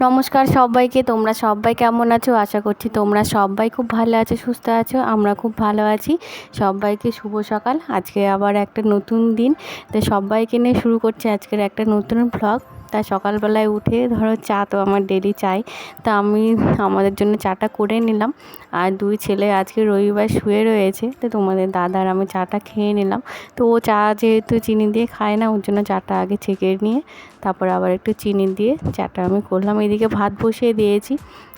নমস্কার সবাইকে। তোমরা সবাই কেমন আছো? আশা করছি তোমরা সবাই খুব ভালো আছো, সুস্থ আছো। আমরা খুব ভালো আছি। সবাইকে শুভ সকাল। আজকে আবার একটা নতুন দিন, তো সবাইকে নিয়ে শুরু করছি আজকের একটা নতুন ভ্লগ। তা সকালবেলায় উঠে ধরো চা তো আমার ডেলি চাই, তা আমি আমাদের জন্য চাটা করে নিলাম। আর দুই ছেলে আজকে রবিবার শুয়ে রয়েছে, তো তোমাদের দাদার আমি চাটা খেয়ে নিলাম। তো ও চা যেহেতু চিনি দিয়ে খায় না, ওর জন্য চাটা আগে ছেঁকে নিয়ে তারপর আবার একটু চিনি দিয়ে চাটা আমি করলাম। এদিকে ভাত বসিয়ে দিয়েছি।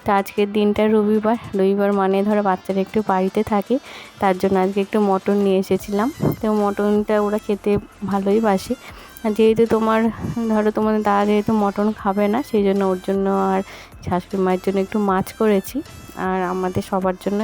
তো আজকের দিনটা রবিবার মানে ধরো বাচ্চারা একটু বাড়িতে থাকে, তার জন্য আজকে একটু মটন নিয়ে এসেছিলাম। তো মটনটা ওরা খেতে ভালোই বাসে। আর যেহেতু তোমাদের দাদা যেহেতু মটন খাবে না, সেই জন্য ওর জন্য আর শাশুড়ি মায়ের জন্য একটু মাছ করেছি, আর আমাদের সবার জন্য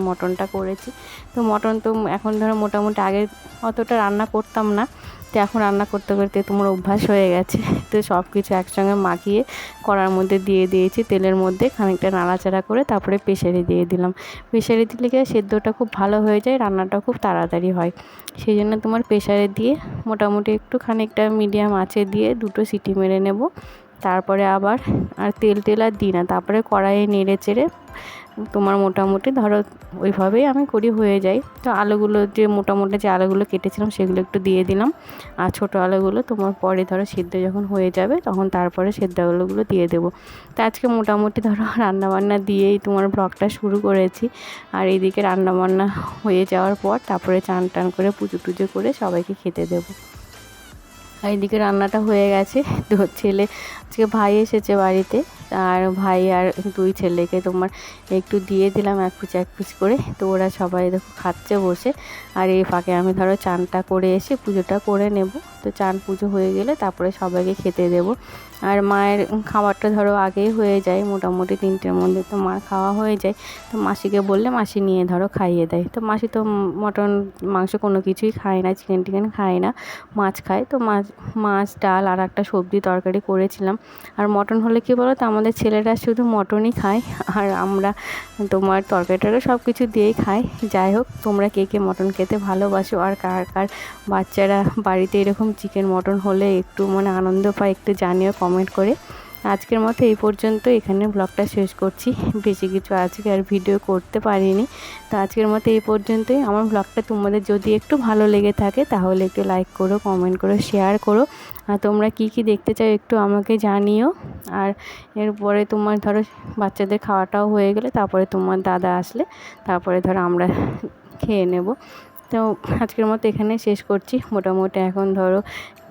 মটনটা করেছি। তো মটন তো এখন ধরো মোটামুটি আগে অতটা রান্না করতাম না, তো এখন রান্না করতে করতে তোমার অভ্যাস হয়ে গেছে। তো সব কিছু একসঙ্গে মাখিয়ে কড়ার মধ্যে দিয়ে দিয়েছি, তেলের মধ্যে খানিকটা নাড়াচাড়া করে তারপরে প্রেসারে দিয়ে দিলাম। প্রেসারে দিলে কি সেদ্ধটা খুব ভালো হয়ে যায়, রান্নাটা খুব তাড়াতাড়ি হয়। সেই জন্য তোমার প্রেসারে দিয়ে মোটামুটি একটু খানিকটা মিডিয়াম আঁচে দিয়ে দুটো সিটি মেরে নেব। তারপরে আবার আর তেল আর দিই না, তারপরে কড়াইয়ে নেড়ে চেড়ে তোমার মোটামুটি ধরো ওইভাবেই আমি করি, হয়ে যায়। তো আলুগুলো যে মোটামুটি যে আলুগুলো কেটেছিলাম সেগুলো একটু দিয়ে দিলাম, আর ছোটো আলুগুলো তোমার পরে ধরো সিদ্ধ যখন হয়ে যাবে তখন তারপরে সেদ্ধ আলুগুলো দিয়ে দেবো। তো আজকে মোটামুটি ধরো রান্নাবান্না দিয়েই তোমার ব্লগটা শুরু করেছি। আর এইদিকে রান্নাবান্না হয়ে যাওয়ার পর তারপরে চান টান করে পুজো টুজো করে সবাইকে খেতে দেবো। আর এদিকে রান্নাটা হয়ে গেছে। তো ছেলে আজকে ভাই এসেছে বাড়িতে, আর ভাই আর দুই ছেলেকে তোমার একটু দিয়ে দিলাম এক পিস করে। তো ওরা সবাই দেখো খাচ্ছে বসে। আর এই ফাঁকে আমি ধরো চানটা করে এসে পুজোটা করে নেব। তো চান পুজো হয়ে গেলে তারপরে সবাইকে খেতে দেব। আর মায়ের খাবারটা ধরো আগেই হয়ে যায়, মোটামুটি 3টের মধ্যে তো মার খাওয়া হয়ে যায়। তো মাসিকে বললে মাসি নিয়ে ধরো খাইয়ে দেয়। তো মাসি তো মটন মাংস কোনো কিছুই খায় না, চিকেন টিকেন খায় না, মাছ খায়। তো মাছ ডাল আর একটা সবজি তরকারি করেছিলাম। আর মটন হলে কী বলো তো, আমাদের ছেলেরা শুধু মটনই খায়, আর আমরা তোমার তরকারিটারও সব কিছু দিয়েই খাই। যাই হোক, তোমরা কে কে মটন খেতে ভালোবাসো, আর কার কার বাচ্চারা বাড়িতে এরকম চিকেন মটন হলে একটু আনন্দ পায়, একটু জানিও কমেন্ট করে। আজকের মতো এই পর্যন্ত, এখানে ব্লগটা শেষ করছি। বেশি কিছু আজকে আর ভিডিও করতে পারিনি। তো আজকের মতো এই পর্যন্তই। আমার ব্লগটা তোমাদের যদি একটু ভালো লেগে থাকে তাহলে একটু লাইক করো, কমেন্ট করো, শেয়ার করো। আর তোমরা কি দেখতে চাও একটু আমাকে জানিও। আর এরপরে তোমার ধরো বাচ্চাদের খাওয়াটাও হয়ে গেলে তারপরে তোমার দাদা আসলে তারপরে ধরো আমরা খেয়ে নেব। তো আজকের মতো এখানে শেষ করছি। মোটামুটি এখন ধরো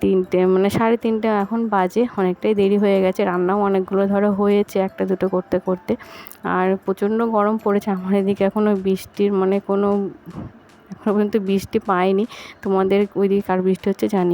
3টে 3:30 এখন বাজে, অনেকটাই দেরি হয়ে গেছে। রান্নাও অনেকগুলো ধরো হয়েছে একটা দুটো করতে করতে। আর প্রচণ্ড গরম পড়েছে আমার এদিকে। এখনও বৃষ্টির এখনও পর্যন্ত বৃষ্টি পাইনি। তোমাদের ওইদিকে কার বৃষ্টি হচ্ছে জানি।